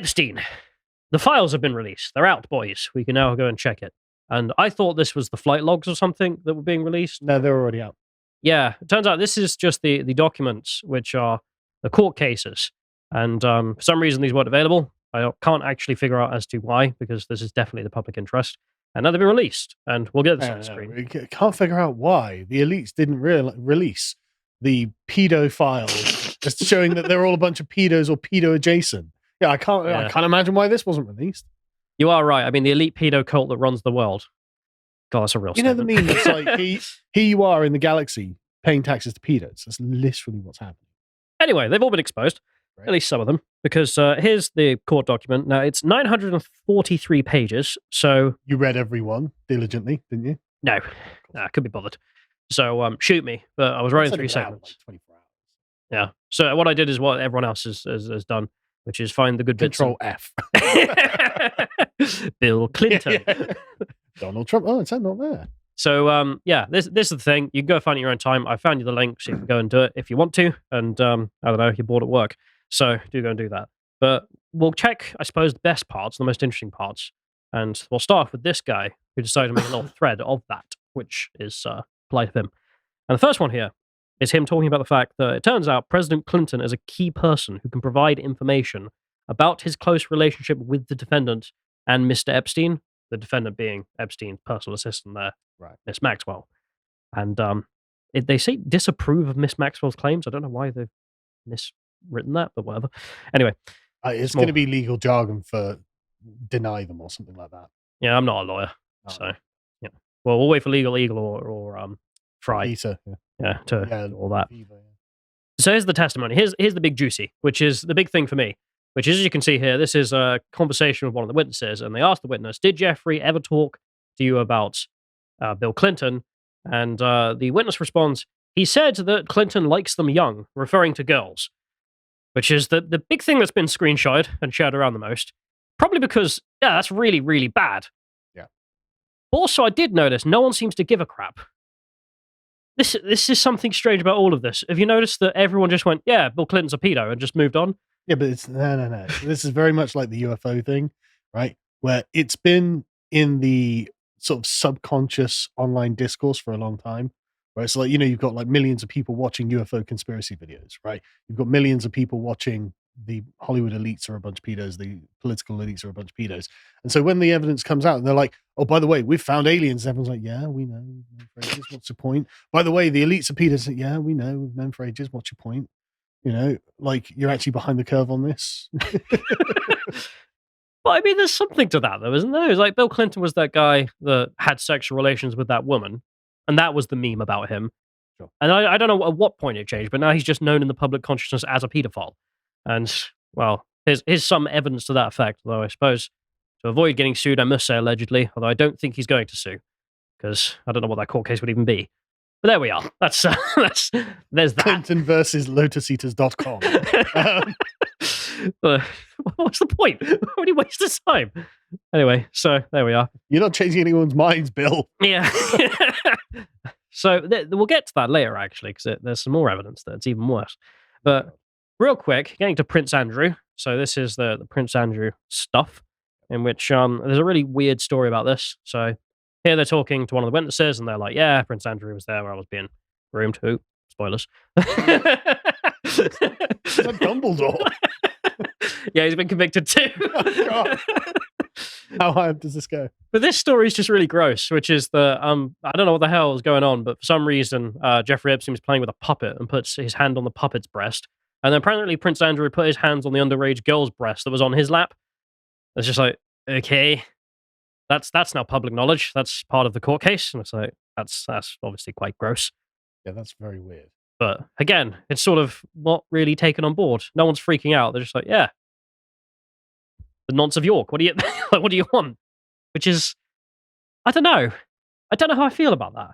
Epstein. The files have been released. They're out, boys. We can now go and check it. And I thought this was the flight logs or something that were being released. No, they're already out. Yeah, it turns out this is just the documents, which are the court cases. And for some reason, these weren't available. I can't actually figure out as to why, because this is definitely the public interest. And now they've been released, and we'll get this on the screen. We can't figure out why the elites didn't release the pedo files, just showing that they're all a bunch of pedos or pedo adjacent. Yeah, I can't imagine why this wasn't released. You are right. I mean, the elite pedo cult that runs the world. God, that's a real statement. Know the meme? It's like, here you are in the galaxy paying taxes to pedos. That's literally what's happening. Anyway, they've all been exposed, right. At least some of them, because here's the court document. Now, it's 943 pages, so... You read every one diligently, didn't you? No, I couldn't be bothered. So, shoot me, but I was writing 3 segments. Like 24 hours. Yeah, so what I did is what everyone else has done, which is find the good bits. Control F. Bill Clinton. Yeah. Donald Trump. Oh, it's not there. So, this is the thing. You can go find it in your own time. I found you the link, so you can go and do it if you want to. And, I don't know, you're bored at work. So, do go and do that. But we'll check, I suppose, the best parts, the most interesting parts. And we'll start off with this guy who decided to make a little thread of that, which is polite of him. And the first one here is him talking about the fact that it turns out President Clinton is a key person who can provide information about his close relationship with the defendant and Mr. Epstein, the defendant being Epstein's personal assistant there, right, Miss Maxwell. And they say disapprove of Miss Maxwell's claims. I don't know why they've miswritten that, but whatever. Anyway. It's going to be legal jargon for deny them or something like that. Yeah, I'm not a lawyer. So, yeah. Well, we'll wait for Legal Eagle or Fry. Lisa, all that. So here's the testimony. Here's the big juicy, which is the big thing for me, which is, as you can see here, this is a conversation with one of the witnesses, and they asked the witness, did Jeffrey ever talk to you about Bill Clinton? And the witness responds, he said that Clinton likes them young, referring to girls, which is the big thing that's been screenshotted and shared around the most. Probably because, that's really, really bad. Yeah. But also, I did notice no one seems to give a crap. This is something strange about all of this. Have you noticed that everyone just went, yeah, Bill Clinton's a pedo, and just moved on? Yeah, but it's no. This is very much like the UFO thing, right? Where it's been in the sort of subconscious online discourse for a long time. Right? So, like, you've got like millions of people watching UFO conspiracy videos, right? You've got millions of people watching the Hollywood elites are a bunch of pedos, the political elites are a bunch of pedos. And so when the evidence comes out and they're like, oh, by the way, we've found aliens, everyone's like, yeah, we know, we've known for ages, what's the point? By the way, the elites are pedos, like, yeah, we know, we've known for ages, what's your point? Like, you're actually behind the curve on this. Well, I mean, there's something to that, though, isn't there? It's like Bill Clinton was that guy that had sexual relations with that woman, and that was the meme about him. Sure. And I don't know at what point it changed, but now he's just known in the public consciousness as a pedophile. And, well, here's some evidence to that effect, though I suppose to avoid getting sued, I must say allegedly, although I don't think he's going to sue, because I don't know what that court case would even be. But there we are. There's that. Clinton versus lotuseaters.com. What's the point? Why would he waste his time? Anyway, so there we are. You're not changing anyone's minds, Bill. Yeah. So we'll get to that later, actually, because there's some more evidence that it's even worse. But real quick, getting to Prince Andrew. So this is the Prince Andrew stuff, in which there's a really weird story about this. So here they're talking to one of the witnesses, and they're like, yeah, Prince Andrew was there where I was being groomed. Ooh, spoilers. It's like Dumbledore. Yeah, he's been convicted too. Oh, God. How high up does this go? But this story is just really gross, which is I don't know what the hell is going on, but for some reason, Jeffrey Epstein was playing with a puppet and puts his hand on the puppet's breast. And then apparently Prince Andrew put his hands on the underage girl's breast that was on his lap. It's just like, okay, that's now public knowledge. That's part of the court case. And it's like, that's obviously quite gross. Yeah, that's very weird. But again, it's sort of not really taken on board. No one's freaking out. They're just like, yeah, the nonce of York. What do you like? What do you want? Which is, I don't know how I feel about that.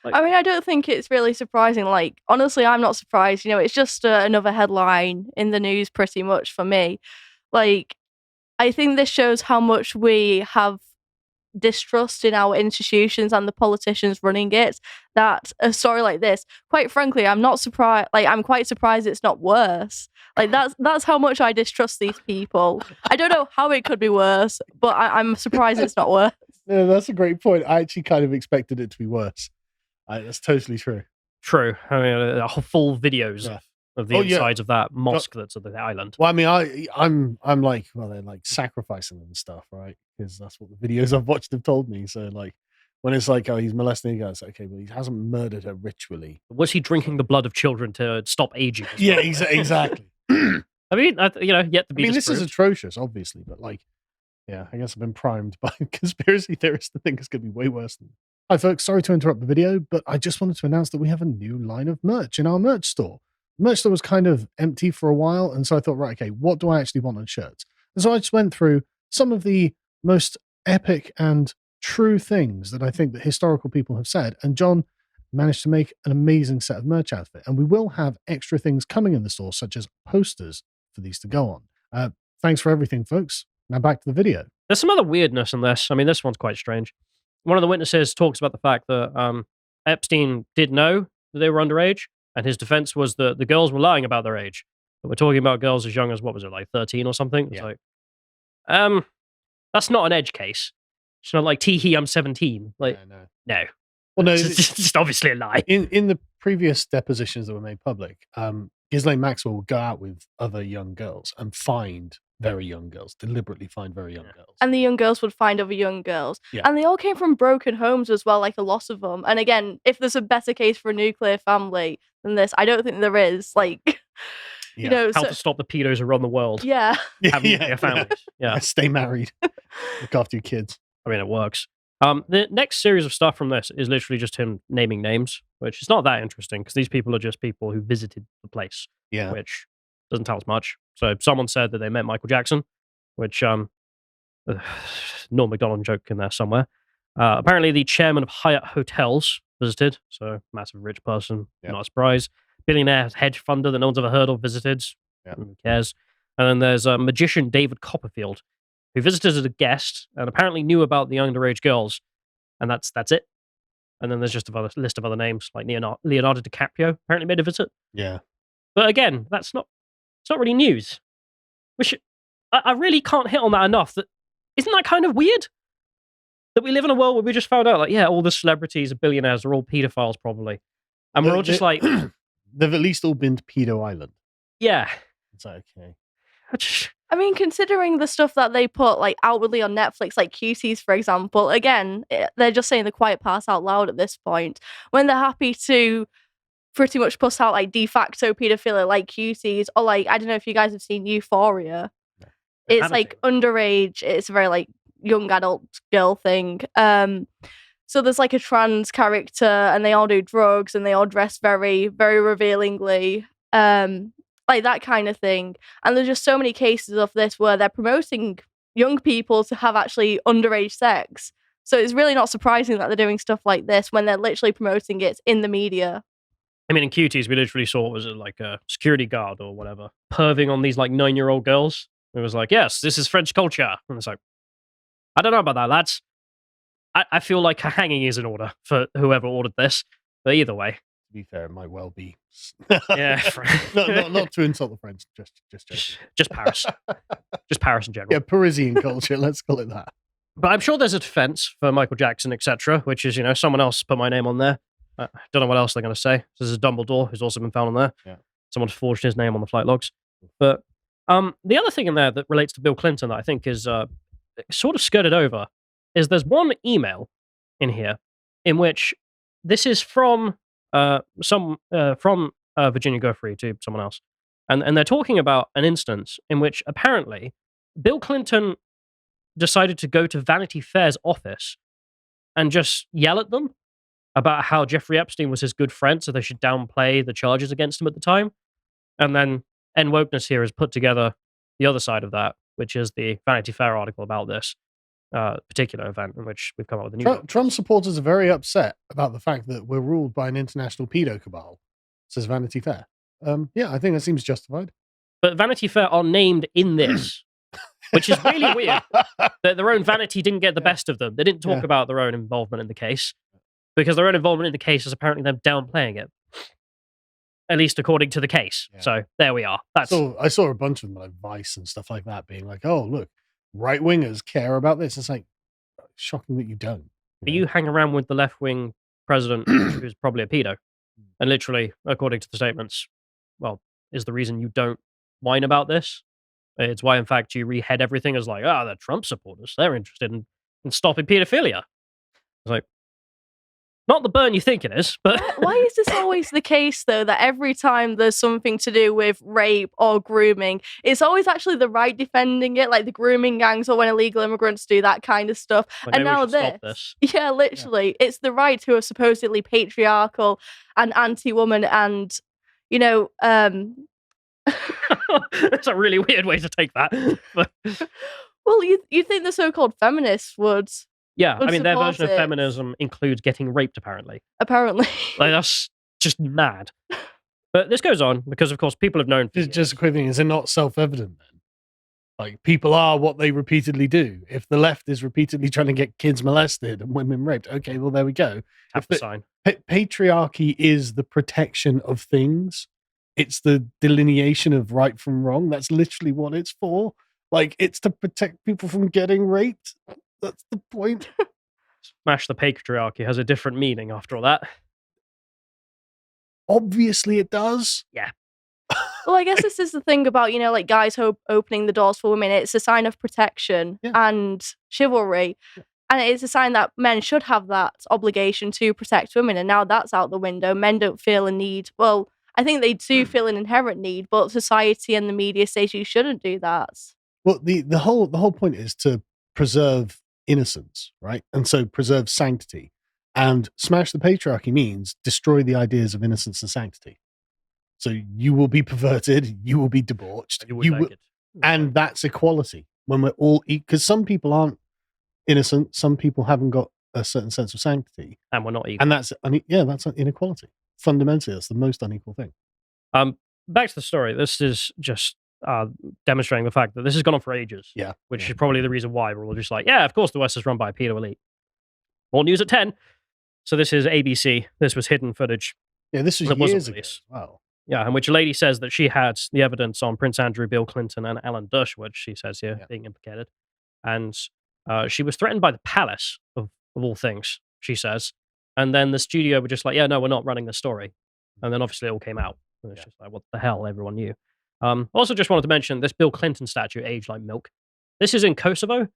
Like, I mean, I don't think it's really surprising. Like, honestly, I'm not surprised. It's just another headline in the news, pretty much for me. Like, I think this shows how much we have distrust in our institutions and the politicians running it, that a story like this, quite frankly, I'm not surprised. Like, I'm quite surprised it's not worse. Like, that's how much I distrust these people. I don't know how it could be worse, but I'm surprised it's not worse. No, that's a great point. I actually kind of expected it to be worse. That's totally true. True. I mean, full videos of the insides of that mosque that's at the island. Well, I mean, I'm like, well, they're like sacrificing and stuff, right? Because that's what the videos I've watched have told me. So, like, when it's like, oh, he's molesting a girl, it's like, okay, well, he hasn't murdered her ritually. Was he drinking the blood of children to stop aging? Yeah, exactly. I mean, yet to be. I mean, this is atrocious, obviously, but like, yeah, I guess I've been primed by conspiracy theorists to think it's going to be way worse than. Hi, folks. Sorry to interrupt the video, but I just wanted to announce that we have a new line of merch in our merch store. The merch store was kind of empty for a while, and so I thought, right, okay, what do I actually want on shirts? And so I just went through some of the most epic and true things that I think that historical people have said, and John managed to make an amazing set of merch out of it. And we will have extra things coming in the store, such as posters for these to go on. Thanks for everything, folks. Now back to the video. There's some other weirdness in this. I mean, this one's quite strange. One of the witnesses talks about the fact that Epstein did know that they were underage, and his defense was that the girls were lying about their age. But we're talking about girls as young as, what was it, like 13 or something? It's like, that's not an edge case. It's not like, tee-hee, I'm 17. Like, no. Well, no, it's just obviously a lie. In the previous depositions that were made public, Ghislaine Maxwell would go out with other young girls and find very young girls, deliberately find very young girls. And the young girls would find other young girls. Yeah. And they all came from broken homes as well, like a lot of them. And again, if there's a better case for a nuclear family than this, I don't think there is. Like, you know, how to stop the pedos around the world. Yeah. Having nuclear families. Yeah. Stay married. Look after your kids. I mean, it works. The next series of stuff from this is literally just him naming names, which is not that interesting because these people are just people who visited the place, which doesn't tell us much. So someone said that they met Michael Jackson, which Norm Macdonald joke in there somewhere. Apparently, the chairman of Hyatt Hotels visited, so massive rich person, not a surprise. Billionaire hedge funder that no one's ever heard of visited. Who cares? And then there's magician David Copperfield, who visited as a guest and apparently knew about the underage girls, and that's it. And then there's just a list of other names, like Leonardo DiCaprio apparently made a visit. Yeah. But again, it's not really news. I really can't hit on that enough. Isn't that kind of weird? That we live in a world where we just found out, like, all the celebrities and billionaires are all pedophiles, probably. And we're all just like... They've at least all been to Pedo Island. Yeah. It's okay. I mean, considering the stuff that they put like outwardly on Netflix, like Cuties, for example, again, they're just saying the quiet parts out loud at this point. When they're happy to pretty much put out like de facto pedophilia, like Cuties, or like, I don't know if you guys have seen Euphoria. It's like underage. It's a very like young adult girl thing. So there's like a trans character, and they all do drugs, and they all dress very, very revealingly. Like that kind of thing. And there's just so many cases of this where they're promoting young people to have actually underage sex. So it's really not surprising that they're doing stuff like this when they're literally promoting it in the media. I mean, in Cuties, we literally saw, was it like a security guard or whatever, perving on these like 9-year-old girls. It was like, yes, this is French culture. And it's like, I don't know about that, lads. I feel like a hanging is in order for whoever ordered this. But either way. To be fair, it might well be. Yeah. not to insult the French, just Paris. Just Paris in general. Yeah, Parisian culture, let's call it that. But I'm sure there's a defense for Michael Jackson, etc., which is, someone else put my name on there. I don't know what else they're going to say. This is Dumbledore, who's also been found on there. Yeah. Someone's forged his name on the flight logs. But the other thing in there that relates to Bill Clinton that I think is sort of skirted over is there's one email in here in which this is from Virginia Guthrie to someone else. And they're talking about an instance in which apparently Bill Clinton decided to go to Vanity Fair's office and just yell at them about how Jeffrey Epstein was his good friend, so they should downplay the charges against him at the time. And then N Wokeness here has put together the other side of that, which is the Vanity Fair article about this particular event in which we've come up with a new Trump supporters are very upset about the fact that we're ruled by an international pedo cabal, says Vanity Fair. Yeah, I think that seems justified. But Vanity Fair are named in this. which is really weird. That their own vanity didn't get the Yeah. best of them. They didn't talk Yeah. about their own involvement in the case because their own involvement in the case is apparently them downplaying it, at least according to the case. Yeah. So there we are. That's So I saw a bunch of them like Vice and stuff like that being like, oh, look, right wingers care about this. It's like shocking that you don't. but you hang around with the left wing president who's probably a pedo, and literally, according to the statements, well, is the reason you don't whine about this. It's why, in fact, you rehead everything as like, they're Trump supporters. They're interested in stopping pedophilia. It's like, not the burn you think it is, but Why is this always the case, though, that every time there's something to do with rape or grooming, it's always actually the right defending it, like the grooming gangs or when illegal immigrants do that kind of stuff. like, And maybe we now should stop this. Yeah, literally. It's the right who are supposedly patriarchal and anti-woman and, you know, That's a really weird way to take that. But, well, you think the so-called feminists would, yeah, I Would mean, their support version of it. feminism includes getting raped, apparently. apparently. Like, that's just mad. But this goes on because, of course, people have known. For Just a quick thing, is it not self-evident then? Like people are what they repeatedly do. If the left is repeatedly trying to get kids molested and women raped, okay, well there we go. Tap If the the- sign. Patriarchy is the protection of things. It's the delineation of right from wrong. That's literally what it's for. Like it's to protect people from getting raped. That's the point. Smash the patriarchy has a different meaning after all that. Obviously, it does. Well, I guess this is the thing about, like guys opening the doors for women. It's a sign of protection Yeah. and chivalry. Yeah. And it's a sign that men should have that obligation to protect women. And now that's out the window. Men don't feel a need. Well, I think they do feel an inherent need, but society and the media says you shouldn't do that. Well, the whole point is to preserve innocence, right? And so preserve sanctity. And smash the patriarchy means destroy the ideas of innocence and sanctity. So you will be perverted, you will be debauched, You would like it. and that's equality. When we're all because some people aren't innocent, some people haven't got a certain sense of sanctity, And we're not equal. and that's inequality. Fundamentally, that's the most unequal thing. Back to the story. This is just demonstrating the fact that this has gone on for ages. Yeah, Which yeah. is probably the reason why we're all just like, yeah, of course the West is run by a pedo elite. More news at 10. So this is ABC. This was hidden footage. Yeah, this was It wasn't years ago. released. as well. Yeah, in which a lady says that she had the evidence on Prince Andrew, Bill Clinton, and Alan Dershowitz, she says here, Yeah. being implicated. And she was threatened by the palace, of all things, she says. And then the studio were just like, yeah, no, we're not running the story. And then obviously it all came out. And it's Yeah. just like, what the hell? Everyone knew. Also, just wanted to mention this Bill Clinton statue, aged like milk. This is in Kosovo.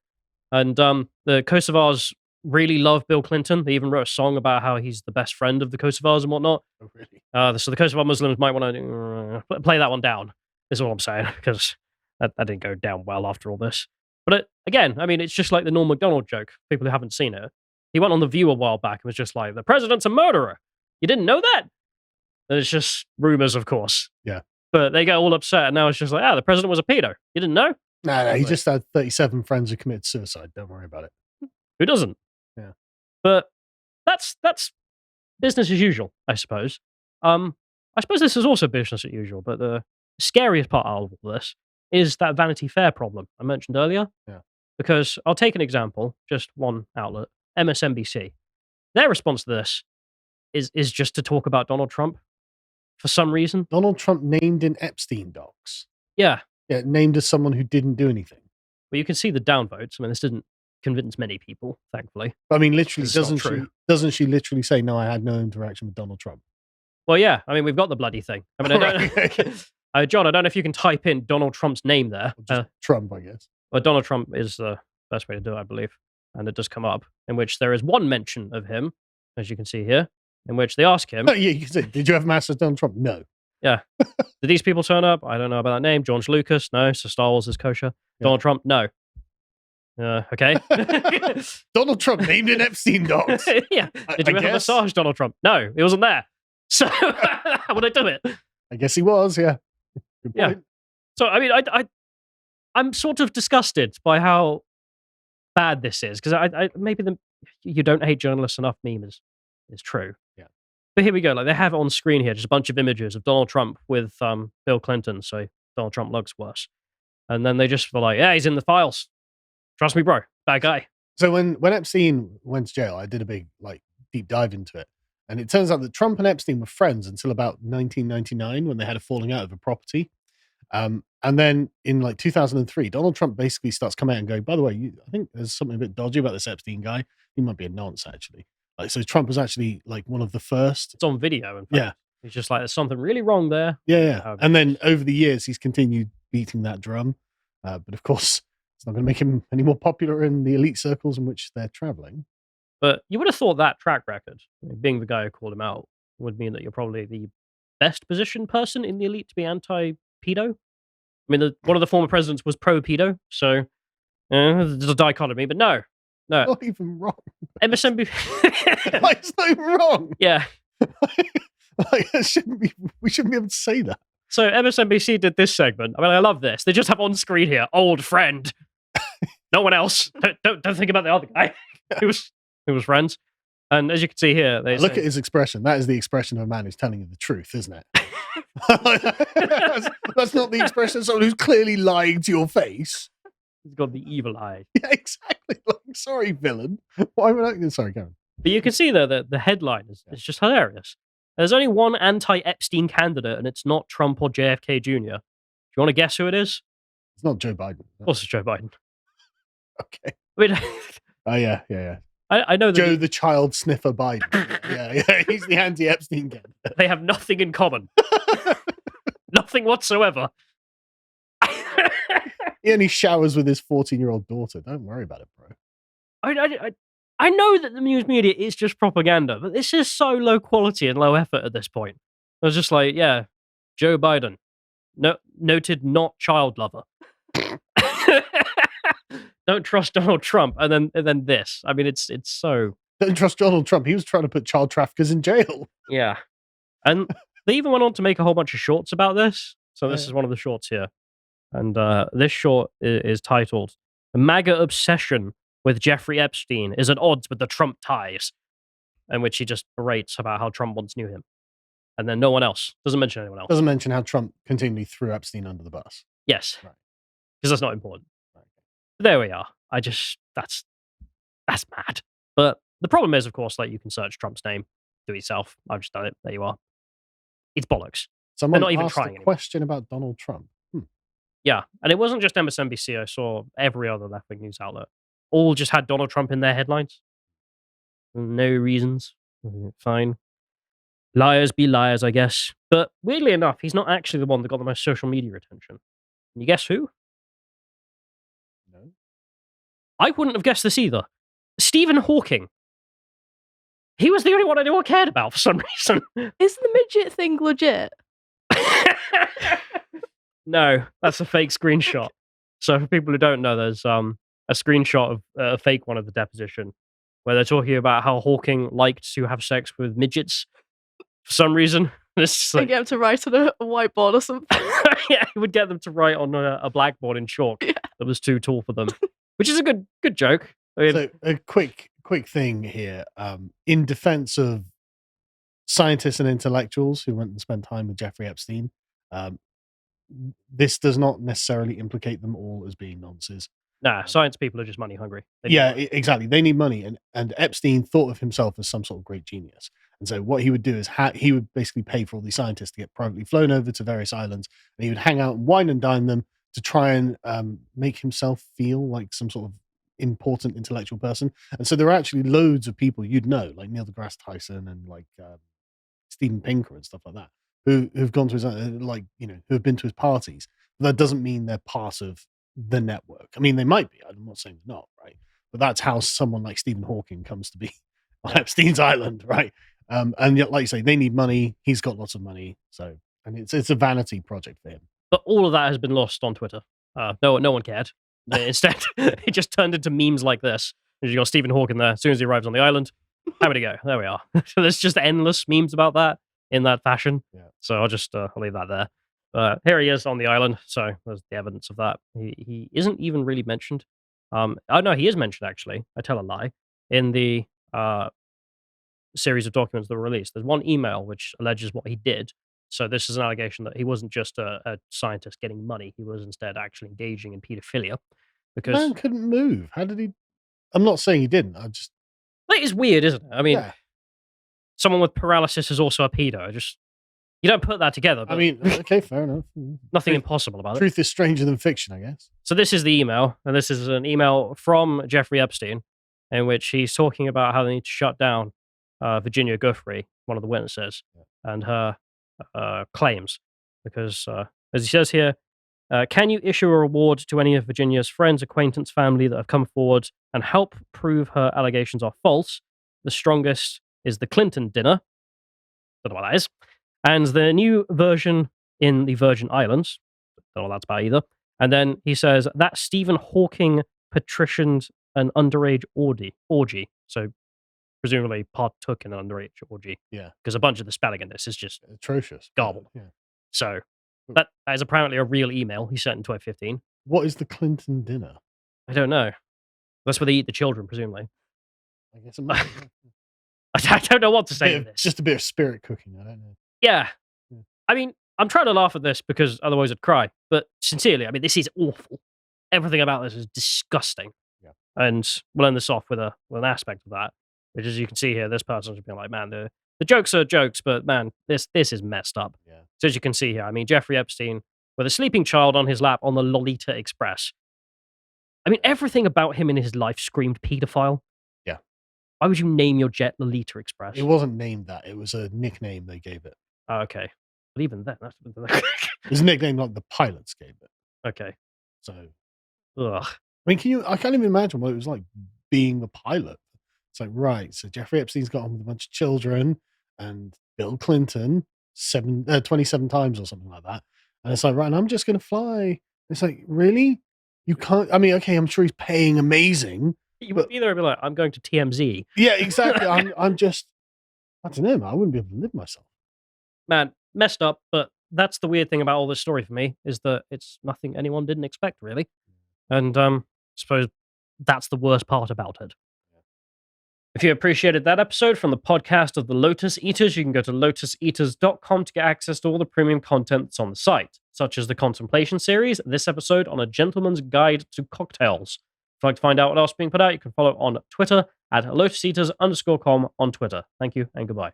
And the Kosovars really love Bill Clinton. They even wrote a song about how he's the best friend of the Kosovars and whatnot. Oh, really? So the Kosovo Muslims might want to play that one down, is all I'm saying, because that didn't go down well after all this. But again, I mean, it's just like the Norm Macdonald joke, people who haven't seen it. He went on The View a while back and was just like, the president's a murderer. You didn't know that? And it's just rumors, of course. Yeah. But they get all upset, and now it's just like, the president was a pedo. You didn't know? No, he Like- just had 37 friends who committed suicide. Don't worry about it. Who doesn't? Yeah. But that's business as usual, I suppose. I suppose this is also business as usual, but the scariest part of all this is that Vanity Fair problem I mentioned earlier. Yeah. Because I'll take an example, just one outlet, MSNBC. Their response to this is just to talk about Donald Trump for some reason. Donald Trump named in Epstein docs. Yeah. Yeah, named as someone who didn't do anything. But you can see the downvotes. I mean, this didn't convince many people, thankfully. I mean, literally, It's not doesn't true. she literally say, no, I had no interaction with Donald Trump? Well, yeah. I mean, we've got the bloody thing. I mean, I Right. don't, John, I don't know if you can type in Donald Trump's name there. Or just Trump, I guess. Well, Donald Trump is the best way to do it, I believe. And it does come up, in which there is one mention of him, as you can see here, in which they ask him, No, yeah, you can say, did you have mass with Donald Trump? No. did these people turn up? I don't know about that name. George Lucas? No. So Star Wars is kosher. Yeah. Donald Trump? No. Okay. Donald Trump named in Epstein docs. Yeah. I- Did you I ever guess. massage Donald Trump? No, it wasn't there. So how would I do it? I guess he was, yeah. Good Yeah. point. So I mean, I'm sort of disgusted by how bad this is because I maybe the you don't hate journalists enough meme is true. Yeah. But here we go. Like they have it on screen here, just a bunch of images of Donald Trump with Bill Clinton. So Donald Trump looks worse. And then they just were like, yeah, he's in the files. Trust me, bro. Bad guy. So when Epstein went to jail, I did a big deep dive into it, and it turns out that Trump and Epstein were friends until about 1999 when they had a falling out over property. And then in 2003, Donald Trump basically starts coming out and going, by the way, I think there's something a bit dodgy about this Epstein guy. He might be a nonce, actually. So Trump was actually one of the first. It's on video. In fact. Yeah. He's just like, there's something really wrong there. Yeah. And then over the years, he's continued beating that drum. But of course, it's not going to make him any more popular in the elite circles in which they're traveling. But you would have thought that track record, being the guy who called him out, would mean that you're probably the best positioned person in the elite to be anti-pedo. I mean, one of the former presidents was pro-pedo, so there's a dichotomy, but no. Not even wrong. MSNBC. It's not even wrong. Yeah. We shouldn't be able to say that. So MSNBC did this segment. I mean, I love this. They just have on screen here, old friend. No one else. Don't think about the other guy who was friends. And as you can see here, they look at his expression. That is the expression of a man who's telling you the truth, isn't it? that's not the expression of someone who's clearly lying to your face. He's got the evil eye. Yeah, exactly. Sorry, villain. Why would I? Sorry, Karen. But you can see though that the headline is just hilarious. There's only one anti-Epstein candidate, and it's not Trump or JFK Jr. Do you want to guess who it is? It's not Joe Biden. Of course, it's Joe Biden. Okay. I mean, oh yeah. I know that Joe the child sniffer Biden. Yeah. He's the anti-Epstein candidate. They have nothing in common. Nothing whatsoever. He only showers with his 14-year-old daughter. Don't worry about it, bro. I know that the news media is just propaganda, but this is so low quality and low effort at this point. I was just like, yeah, Joe Biden, noted not child lover. Don't trust Donald Trump, and then this. I mean, it's so. Don't trust Donald Trump. He was trying to put child traffickers in jail. Yeah, and they even went on to make a whole bunch of shorts about this. So this is one of the shorts here, and this short is titled "The MAGA Obsession with Jeffrey Epstein is at odds with the Trump ties," in which he just berates about how Trump once knew him, and then no one else doesn't mention anyone else. Doesn't mention how Trump continually threw Epstein under the bus. Yes, right, because that's not important. There we are. That's mad. But the problem is, of course, you can search Trump's name, do it yourself. I've just done it. There you are. It's bollocks. Someone They're not even asked trying a question about Donald Trump. Yeah, and it wasn't just MSNBC. I saw every other left-wing news outlet all just had Donald Trump in their headlines. No reasons. Fine. Liars be liars, I guess. But weirdly enough, he's not actually the one that got the most social media attention. Can you guess who? No. I wouldn't have guessed this either. Stephen Hawking. He was the only one I knew I cared about for some reason. Is the midget thing legit? No, that's a fake screenshot. So for people who don't know, there's a screenshot of a fake one of the deposition where they're talking about how Hawking liked to have sex with midgets for some reason. It's And get him to write on a whiteboard or something. Yeah, he would get them to write on a blackboard in chalk that was too tall for them, which is a good joke. I mean, So a quick thing here, in defense of scientists and intellectuals who went and spent time with Jeffrey Epstein, this does not necessarily implicate them all as being nonces. nah, science people are just money hungry. Exactly. They need money, and Epstein thought of himself as some sort of great genius. And so what he would do is he would basically pay for all these scientists to get privately flown over to various islands, and he would hang out and wine and dine them to try and make himself feel like some sort of important intellectual person. And so there are actually loads of people you'd know, like Neil deGrasse Tyson and Steven Pinker and stuff like that, who've gone to his who have been to his parties. But that doesn't mean they're part of the network. I mean, they might be. I'm not saying they're not, right? But that's how someone like Stephen Hawking comes to be on Epstein's island, right? And yet, like you say, they need money. He's got lots of money, so and it's a vanity project for him. But all of that has been lost on Twitter. No one cared. Instead, it just turned into memes like this. You got Stephen Hawking there. As soon as he arrives on the island, how would he go? There we are. So there's just endless memes about that in that fashion. Yeah. So I'll just I'll leave that there. But here he is on the island. So there's the evidence of that. He isn't even really mentioned. Oh no, he is mentioned actually. I tell a lie. In the series of documents that were released, there's one email which alleges what he did So this is an allegation that he wasn't just a scientist getting money; he was instead actually engaging in paedophilia. The Because man couldn't move. How did he? I'm not saying he didn't. I just it is weird, isn't it? I mean, yeah. someone with paralysis is also a pedo. You don't put that together. But I mean, okay, fair enough. nothing Truth, impossible about it. truth is stranger than fiction, I guess. So this is the email, and this is an email from Jeffrey Epstein, in which he's talking about how they need to shut down Virginia Guthrie, one of the witnesses, and her claims. Because, as he says here, can you issue a reward to any of Virginia's friends, acquaintance, family that have come forward and help prove her allegations are false? The strongest is the Clinton dinner. Don't know what that is. And the new version in the Virgin Islands. Don't know what that's about either. And then he says that Stephen Hawking patricianed an underage orgy. So presumably partook in an underage orgy. Yeah. Because a bunch of the spelling in this is just Atrocious. garbled. Yeah. So that is apparently a real email he sent in 2015. What is the Clinton dinner? I don't know. That's where they eat the children, presumably. I guess it might I don't know what to say to this. Just a bit of spirit cooking. I don't know. Yeah. Yeah. I mean, I'm trying to laugh at this because otherwise I'd cry. But sincerely, I mean, this is awful. Everything about this is disgusting. Yeah. And we'll end this off with an aspect of that, which, as you can see here, this person's been like, man, the jokes are jokes, but man, this is messed up. Yeah. So as you can see here, I mean, Jeffrey Epstein with a sleeping child on his lap on the Lolita Express. I mean, everything about him in his life screamed paedophile. Yeah. Why would you name your jet Lolita Express? It wasn't named that. It was a nickname they gave it. Oh, okay. But even then, that's... It was a nickname like the pilots gave it. Okay. So, Ugh. I mean, I can't even imagine what it was like being the pilot. It's like, right, so Jeffrey Epstein's got on with a bunch of children and Bill Clinton 27 times or something like that. And it's like, right, and I'm just going to fly. It's like, really? You can't, I mean, okay, I'm sure he's paying amazing. You would be there and be like, I'm going to TMZ. Yeah, exactly. I'm just, I don't know, man. I wouldn't be able to live myself. Man, messed up, but that's the weird thing about all this story for me, is that it's nothing anyone didn't expect, really. And I suppose that's the worst part about it. If you appreciated that episode from the podcast of the Lotus Eaters, you can go to lotuseaters.com to get access to all the premium content that's on the site, such as the Contemplation series, this episode on a gentleman's guide to cocktails. If you'd like to find out what else is being put out, you can follow on Twitter at lotuseaters_com on Twitter. Thank you and goodbye.